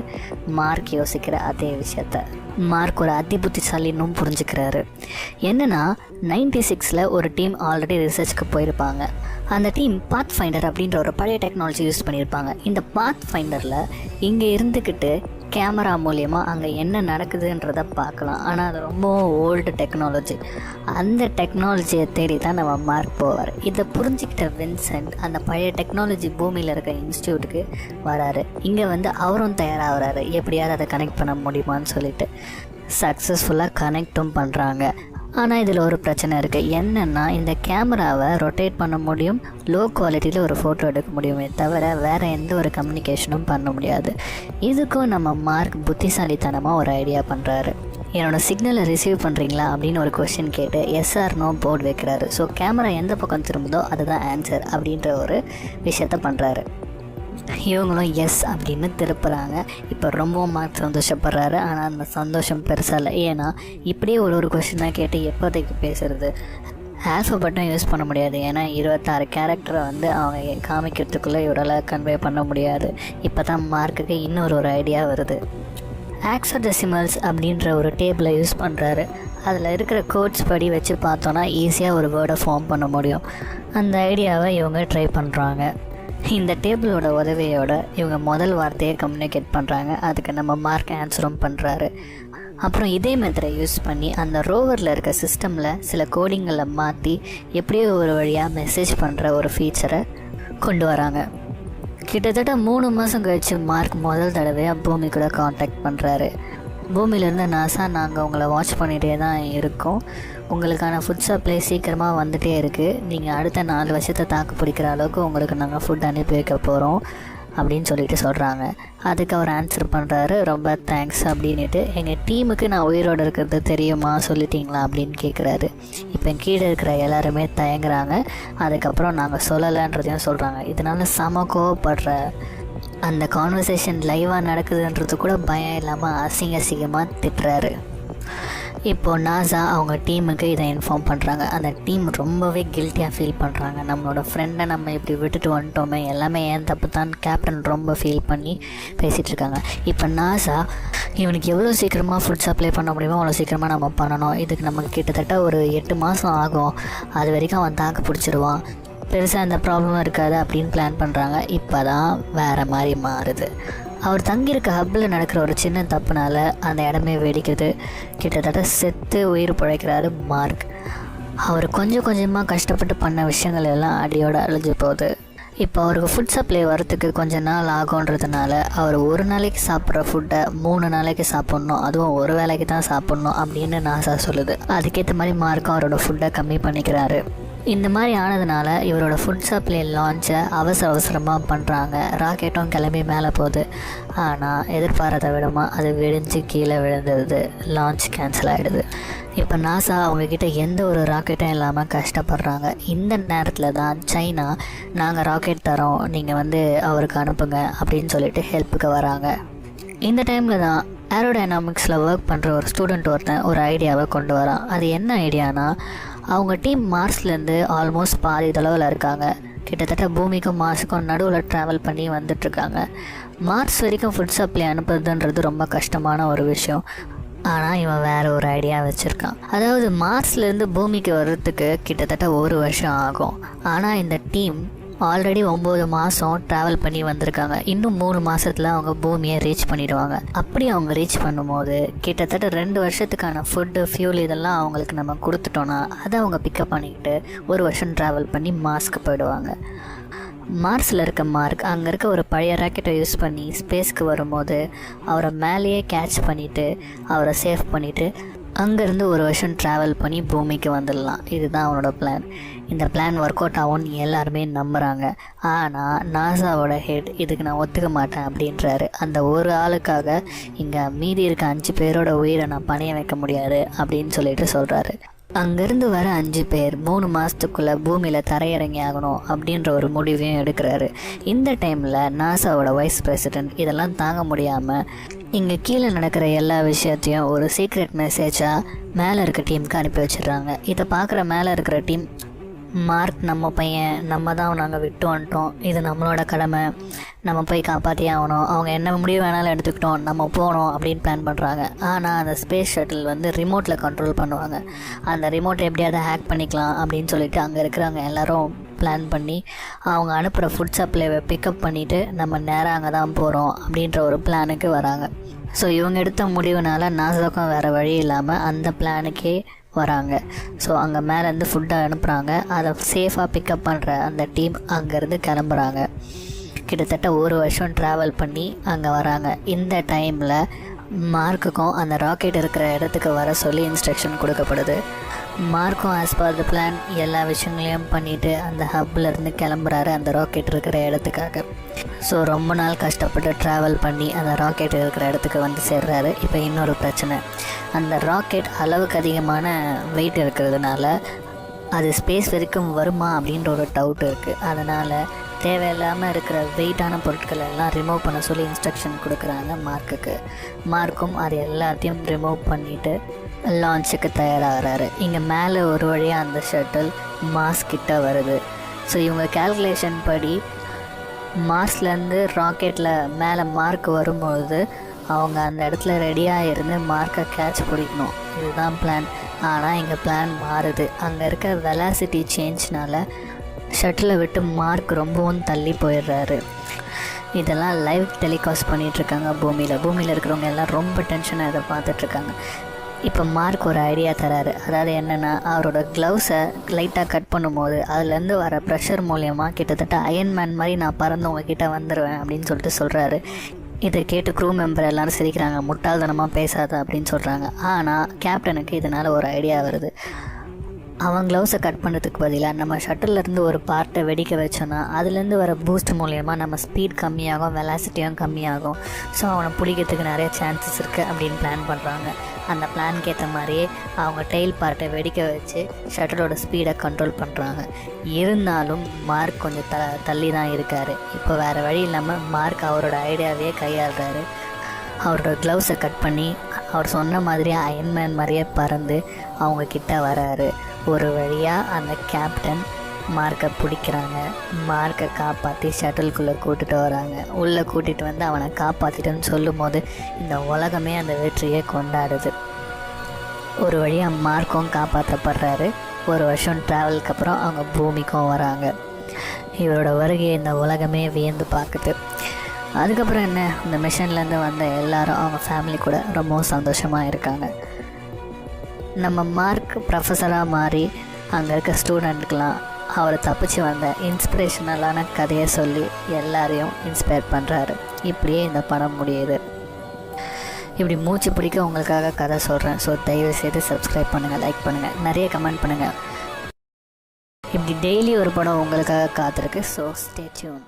மார்க் யோசிக்கிற அதே விஷயத்த மார்க் ஒரு அதி புத்திசாலின்னும் புரிஞ்சுக்கிறாரு. என்னென்னா 96ல் ஒரு டீம் ஆல்ரெடி ரிசர்ச்சுக்கு போயிருப்பாங்க. அந்த டீம் பாத் ஃபைண்டர் அப்படின்ற ஒரு பழைய டெக்னாலஜி யூஸ் பண்ணியிருப்பாங்க. இந்த பாத் ஃபைண்டரில் இங்கே இருந்துக்கிட்டு கேமரா மூலயமா அங்கே என்ன நடக்குதுன்றதை பார்க்கலாம். ஆனால் அது ரொம்ப ஓல்டு டெக்னாலஜி. அந்த டெக்னாலஜியை தேடி தான் நம்ம மார்க் போவார். இதை புரிஞ்சுக்கிட்ட வின்சென்ட் அந்த பழைய டெக்னாலஜி பூமியில் இருக்க இன்ஸ்டியூட்டுக்கு வராரு. இங்கே வந்து அவரும் தயாராகிறாரு, எப்படியாவது அதை கனெக்ட் பண்ண முடியுமான்னு சொல்லிட்டு. சக்ஸஸ்ஃபுல்லாக கனெக்டும் பண்ணுறாங்க. ஆனால் இதில் ஒரு பிரச்சனை இருக்குது. என்னென்னா இந்த கேமராவை ரொட்டேட் பண்ண முடியும், லோ குவாலிட்டியில் ஒரு ஃபோட்டோ எடுக்க முடியுமே தவிர வேறு எந்த ஒரு கம்யூனிகேஷனும் பண்ண முடியாது. இதுக்கும் நம்ம மார்க் புத்திசாலித்தனமாக ஒரு ஐடியா பண்ணுறாரு. என்னோடய சிக்னலை ரிசீவ் பண்ணுறீங்களா அப்படின்னு ஒரு கொஷின் கேட்டு எஸ்ஆர்னோ போர்டு வைக்கிறாரு. ஸோ கேமரா எந்த பக்கம் திரும்புதோ அதுதான் ஆன்சர் அப்படின்ற ஒரு விஷயத்த பண்ணுறாரு. இவங்களும் எஸ் அப்படின்னு திருப்புறாங்க. இப்போ ரொம்பவும் மார்க் சந்தோஷப்படுறாரு. ஆனால் அந்த சந்தோஷம் பெருசாக இல்லை. ஏன்னா இப்படியே ஒரு கொஷினாக கேட்டு எப்போதைக்கு பேசுகிறது, ஆல்ஃபபெட்டும் யூஸ் பண்ண முடியாது. ஏன்னா 26 கேரக்டரை வந்து அவங்க காமிக்கிறதுக்குள்ளே இவரால் கன்வே பண்ண முடியாது. இப்போ தான் மார்க்குக்கு இன்னொரு ஐடியா வருது. ஆக்ஸோடெசிமல்ஸ் அப்படின்ற ஒரு டேபிளை யூஸ் பண்ணுறாரு. அதில் இருக்கிற கோட்ஸ் படி வச்சு பார்த்தோன்னா ஈஸியாக ஒரு வேர்டை ஃபார்ம் பண்ண முடியும். அந்த ஐடியாவை இவங்க ட்ரை பண்ணுறாங்க. இந்த டேபிளோட உதவியோட இவங்க முதல் வார்த்தையை கம்யூனிகேட் பண்ணுறாங்க. அதுக்கு நம்ம மார்க் ஆன்சரும் பண்ணுறாரு. அப்புறம் இதே மெத்தடை யூஸ் பண்ணி அந்த ரோவரில் இருக்க சிஸ்டமில் சில கோடிங்களை மாற்றி எப்படியோ ஒரு வழியாக மெசேஜ் பண்ணுற ஒரு ஃபீச்சரை கொண்டு வராங்க. கிட்டத்தட்ட 3 மாதம் கழித்து மார்க் முதல் தடவையாக பூமி கூட காண்டாக்ட் பண்ணுறாரு. பூமியிலேருந்து நாசா, நாங்கள் உங்களை வாட்ச் பண்ணிகிட்டே தான் இருக்கோம். உங்களுக்கான ஃபுட் சப்ளை சீக்கிரமாக வந்துகிட்டே இருக்குது. நீங்கள் அடுத்த 4 வருஷத்தை தாக்கு பிடிக்கிற அளவுக்கு உங்களுக்கு நாங்கள் ஃபுட் அனுப்பி வைக்க போகிறோம் அப்படின்னு சொல்லிட்டு சொல்கிறாங்க. அதுக்கு அவர் ஆன்சர் பண்ணுறாரு, ரொம்ப தேங்க்ஸ் அப்படின்ட்டு. எங்கள் டீமுக்கு நான் உயிரோடு இருக்கிறது தெரியுமா, சொல்லிட்டீங்களா அப்படின்னு கேட்குறாரு. இப்போ கீழே இருக்கிற எல்லாருமே தயங்குறாங்க. அதுக்கப்புறம் நாங்கள் சொல்லலைன்றதையும் சொல்கிறாங்க. இதனால் செம கோவப்படுற அந்த கான்வர்சேஷன் லைவாக நடக்குதுன்றது கூட பயம் இல்லாமல் அசிங்கமாக திட்டுறாரு. இப்போது நாசா அவங்க டீமுக்கு இதை இன்ஃபார்ம் பண்ணுறாங்க. அந்த டீம் ரொம்பவே கில்ட்டியாக ஃபீல் பண்ணுறாங்க. நம்மளோட ஃப்ரெண்டை நம்ம இப்படி விட்டுட்டு வந்துட்டோமே, எல்லாமே ஏன் தப்பு தான் கேப்டன் ரொம்ப ஃபீல் பண்ணி பேசிகிட்ருக்காங்க. இப்போ நாசா இவனுக்கு எவ்வளோ சீக்கிரமாக ஃபுட் சப்ளை பண்ண முடியுமோ அவ்வளோ சீக்கிரமாக நம்ம பண்ணணும். இதுக்கு நமக்கு கிட்டத்தட்ட ஒரு 8 மாதம் ஆகும். அது வரைக்கும் அவன் தாக்கு பிடிச்சிருவான், பெருசாக எந்த ப்ராப்ளமும் இருக்காது அப்படின்னு பிளான் பண்ணுறாங்க. இப்போ தான் வேறு மாதிரி மாறுது. அவர் தங்கியிருக்க ஹப்பில் நடக்கிற ஒரு சின்ன தப்புனால அந்த இடமே வெடிக்குது. கிட்டத்தட்ட செத்து உயிர் பிழைக்கிறாரு மார்க். அவர் கொஞ்சமாக கஷ்டப்பட்டு பண்ண விஷயங்கள் எல்லாம் அடியோடு அழிஞ்சு போகுது. இப்போ அவருக்கு ஃபுட் சப்ளை வரத்துக்கு கொஞ்ச நாள் ஆகுன்றதுனால அவர் ஒரு நாளைக்கு சாப்பிட்ற ஃபுட்டை 3 நாளைக்கு சாப்பிட்ணும், அதுவும் ஒரு வேளைக்கு தான் சாப்பிட்ணும் அப்படின்னு நாசா சொல்லுது. அதுக்கேற்ற மாதிரி மார்க்கும் அவரோட ஃபுட்டை கம்மி பண்ணிக்கிறாரு. இந்த மாதிரி ஆனதுனால இவரோட ஃபுட் சப்ளை லான்ச்சை அவசரமாக பண்ணுறாங்க. ராக்கெட்டும் கிளம்பி மேலே போகுது. ஆனால் எதிர்பாராத விடமா அது வெடிஞ்சு கீழே விழுந்துடுது. லான்ச் கேன்சல் ஆகிடுது. இப்போ நாசா அவங்கக்கிட்ட எந்த ஒரு ராக்கெட்டும் இல்லாமல் கஷ்டப்படுறாங்க. இந்த நேரத்தில் தான் சைனா, நாங்கள் ராக்கெட் தரோம், நீங்கள் வந்து அவருக்கு அனுப்புங்க அப்படின்னு சொல்லிட்டு ஹெல்ப்புக்கு வராங்க. இந்த டைமில் தான் ஏரோடைனாமிக்ஸில் ஒர்க் பண்ணுற ஒரு ஸ்டூடெண்ட் ஒருத்தன் ஒரு ஐடியாவை கொண்டு வரான். அது என்ன ஐடியானா, அவங்க டீம் மார்ஸ்லேருந்து ஆல்மோஸ்ட் பாதி தொலைவில் இருக்காங்க. கிட்டத்தட்ட பூமிக்கும் மார்ஸுக்கும் நடுவில் ட்ராவல் பண்ணி வந்துட்டுருக்காங்க. மார்ஸ் வரைக்கும் ஃபுட் சப்ளை அனுப்புறதுன்றது ரொம்ப கஷ்டமான ஒரு விஷயம். ஆனால் இவன் வேறு ஒரு ஐடியா வச்சுருக்கான். அதாவது மார்ஸ்லேருந்து பூமிக்கு வர்றதுக்கு கிட்டத்தட்ட 1 வருஷம் ஆகும். ஆனால் இந்த டீம் ஆல்ரெடி 9 மாதம் ட்ராவல் பண்ணி வந்திருக்காங்க. இன்னும் 3 மாதத்தில் அவங்க பூமியை ரீச் பண்ணிடுவாங்க. அப்படி அவங்க ரீச் பண்ணும்போது கிட்டத்தட்ட 2 வருஷத்துக்கான ஃபுட்டு, ஃபியூல் இதெல்லாம் அவங்களுக்கு நம்ம கொடுத்துட்டோன்னா அதை அவங்க பிக்கப் பண்ணிக்கிட்டு 1 வருஷம் ட்ராவல் பண்ணி மார்ஸ்க்கு போயிடுவாங்க. மார்ஸில் இருக்க மார்க் அங்கே இருக்க ஒரு பழைய ராக்கெட்டை யூஸ் பண்ணி ஸ்பேஸ்க்கு வரும்போது அவரை மேலேயே கேட்ச் பண்ணிவிட்டு அவரை சேவ் பண்ணிவிட்டு அங்கேருந்து 1 வருஷம் ட்ராவல் பண்ணி பூமிக்கு வந்துடலாம். இதுதான் அவனோட பிளான். இந்த பிளான் ஒர்க் அவுட் ஆகும்னு எல்லாருமே நம்புகிறாங்க. ஆனால் நாசாவோட ஹெட் இதுக்கு நான் ஒத்துக்க மாட்டேன் அப்படின்றாரு. அந்த ஒரு ஆளுக்காக இங்கே மீதி இருக்க 5 பேரோட உயிரை நான் பணைய வைக்க முடியாது அப்படின்னு சொல்லிட்டு சொல்கிறாரு. அங்கேருந்து வர 5 பேர் 3 மாதத்துக்குள்ளே பூமியில் தரையிறங்கி ஆகணும் அப்படின்ற ஒரு முடிவையும் எடுக்கிறாரு. இந்த டைமில் நாசாவோட வைஸ் பிரசிடெண்ட் இதெல்லாம் தாங்க முடியாமல் இங்கே கீழே நடக்கிற எல்லா விஷயத்தையும் ஒரு சீக்ரெட் மெசேஜாக மேலே இருக்க டீமுக்கு அனுப்பி வச்சிடுறாங்க. இதை பார்க்குற மேலே இருக்கிற டீம், மார்க் நம்ம பையன், நம்ம தான் நாங்கள் விட்டு வந்துட்டோம், இது நம்மளோட கடமை, நம்ம போய் காப்பாற்றியே ஆகணும், அவங்க என்ன முடிவு வேணாலும் எடுத்துக்கிட்டோம், நம்ம போகணும் அப்படின்னு பிளான் பண்ணுறாங்க. ஆனால் அந்த ஸ்பேஸ் ஷட்டில் வந்து ரிமோட்டில் கண்ட்ரோல் பண்ணுவாங்க. அந்த ரிமோட்டை எப்படியாவது ஹேக் பண்ணிக்கலாம் அப்படின்னு சொல்லிட்டு அங்கே இருக்கிறவங்க எல்லோரும் பிளான் பண்ணி அவங்க அனுப்புகிற ஃபுட் சப்ளைவை பிக்கப் பண்ணிவிட்டு நம்ம நேராக அங்கே தான் போகிறோம் அப்படின்ற ஒரு பிளானுக்கு வராங்க. ஸோ இவங்க எடுத்த முடிவுனால நாசாவுக்கும் வேறு வழி இல்லாமல் அந்த பிளானுக்கே வராங்க. ஸோ அங்கே மேலேருந்து ஃபுட்டை அனுப்புகிறாங்க. அதை சேஃபாக பிக்கப் பண்ணுற அந்த டீம் அங்கேருந்து கிளம்புறாங்க. கிட்டத்தட்ட 1 வருஷம் ட்ராவல் பண்ணி அங்கே வராங்க. இந்த டைமில் மார்க்குக்கும் அந்த ராக்கெட் இருக்கிற இடத்துக்கு வர சொல்லி இன்ஸ்ட்ரக்ஷன் கொடுக்கப்படுது. மார்க்கும் ஆஸ் பர் த பிளான் எல்லா விஷயங்களையும் பண்ணிவிட்டு அந்த ஹப்லேருந்து கிளம்புறாரு அந்த ராக்கெட் இருக்கிற இடத்துக்காக. ஸோ ரொம்ப நாள் கஷ்டப்பட்டு ட்ராவல் பண்ணி அந்த ராக்கெட் இருக்கிற இடத்துக்கு வந்து சேர்றாரு. இப்போ இன்னொரு பிரச்சனை, அந்த ராக்கெட் அளவுக்கு அதிகமான வெயிட் இருக்கிறதுனால அது ஸ்பேஸ் வரைக்கும் வருமா அப்படின்ற ஒரு டவுட் இருக்குது. அதனால் தேவையில்லாமல் இருக்கிற வெயிட்டான பொருட்கள் எல்லாம் ரிமூவ் பண்ண சொல்லி இன்ஸ்ட்ரக்ஷன் கொடுக்குறாங்க மார்க்குக்கு. மார்க்கும் அது எல்லாத்தையும் ரிமூவ் பண்ணிவிட்டு லான்ச்சுக்கு தயாராகிறாரு. இங்கே மேலே ஒரு வழியாக அந்த ஷட்டில் மார்ஸ் கிட்ட வருது. ஸோ இவங்க கேல்குலேஷன் படி மார்ஸ்லேருந்து ராக்கெட்டில் மேலே மார்க் வரும்பொழுது அவங்க அந்த இடத்துல ரெடியாக இருந்து மார்க்கை கேட்ச் பிடிக்கணும். இதுதான் பிளான். ஆனால் இங்கே பிளான் மாறுது. அங்கே இருக்க வெலாசிட்டி சேஞ்ச்னால ஷட்டிலை விட்டு மார்க் ரொம்பவும் தள்ளி போயிடுறாரு. இதெல்லாம் லைவ் டெலிகாஸ்ட் பண்ணிகிட்ருக்காங்க பூமியில் இருக்கிறவங்க எல்லாம் ரொம்ப டென்ஷனாக இதை பார்த்துட்ருக்காங்க. இப்போ மார்க் ஒரு ஐடியா தராரு. அதாவது என்னென்னா, அவரோட க்ளவுஸை லைட்டாக கட் பண்ணும்போது அதுலேருந்து வர ப்ரெஷர் மூலியமாக கிட்டத்தட்ட அயன்மேன் மாதிரி நான் பறந்து உங்ககிட்ட வந்துடுவேன் அப்படின்னு சொல்கிறாரு. இதை கேட்டு க்ரூ மெம்பர் எல்லோரும் சிரிக்கிறாங்க. முட்டாள்தனமாக பேசாத அப்படின்னு சொல்கிறாங்க. ஆனால் கேப்டனுக்கு இதனால் ஒரு ஐடியா வருது. அவன் க்ளவுஸை கட் பண்ணுறதுக்கு பதிலாக நம்ம ஷட்டிலேருந்து ஒரு பார்ட்டை வெடிக்க வச்சோன்னா அதுலேருந்து வர பூஸ்ட் மூலயமா நம்ம ஸ்பீட் கம்மியாகும், வெலாசிட்டியும் கம்மியாகும். ஸோ அவனை பிடிக்கிறதுக்கு நிறைய சான்சஸ் இருக்குது அப்படின்னு பிளான் பண்ணுறாங்க. அந்த பிளானுக்கு ஏற்ற மாதிரியே அவங்க டெயில் பார்ட்டை வெடிக்க வச்சு ஷட்டிலோட ஸ்பீடை கண்ட்ரோல் பண்ணுறாங்க. இருந்தாலும் மார்க் கொஞ்சம் தள்ளி தான் இருக்கார். இப்போ வேறு வழி இல்லாமல் மார்க் அவரோட ஐடியாவையே கையாளுறாரு. அவரோட க்ளவுஸை கட் பண்ணி அவர் சொன்ன மாதிரியே அயன்மேன் மாதிரியே பறந்து அவங்க கிட்ட வராரு. ஒரு வழியாக அந்த கேப்டன் மார்க்கை பிடிக்கிறாங்க. மார்க்கை காப்பாற்றி ஷட்டிலுக்குள்ளே கூட்டிகிட்டு வராங்க. உள்ளே கூட்டிகிட்டு வந்து அவனை காப்பாற்றிட்டேன்னு சொல்லும் போது இந்த உலகமே அந்த வெற்றியை கொண்டாடுது. ஒரு வழியாக மார்க்கும் காப்பாற்றப்படுறாரு. ஒரு வருஷம் ட்ராவலுக்கு அப்புறம் அவங்க பூமிக்கும் வராங்க. இவரோட வருகையை இந்த உலகமே வியந்து பார்க்குது. அதுக்கப்புறம் என்ன, இந்த மிஷன்லேருந்து வந்த எல்லாரும் அவங்க ஃபேமிலி கூட ரொம்பவும் சந்தோஷமாக இருக்காங்க. நம்ம மார்க் ப்ரொஃபஸராக மாறி அங்கே இருக்க ஸ்டூடெண்ட்டுக்கெலாம் அவரை தப்பிச்சு வந்த இன்ஸ்பிரேஷனலான கதையை சொல்லி எல்லாரையும் இன்ஸ்பயர் பண்ணுறாரு. இப்படியே இந்த படம் முடியுது. இப்படி மூச்சு பிடிக்க உங்களுக்காக கதை சொல்கிறேன். ஸோ தயவு செய்து சப்ஸ்கிரைப் பண்ணுங்கள், லைக் பண்ணுங்கள், நிறைய கமெண்ட் பண்ணுங்கள். இப்படி டெய்லி ஒரு படம் உங்களுக்காக காத்திருக்கு. So stay tune.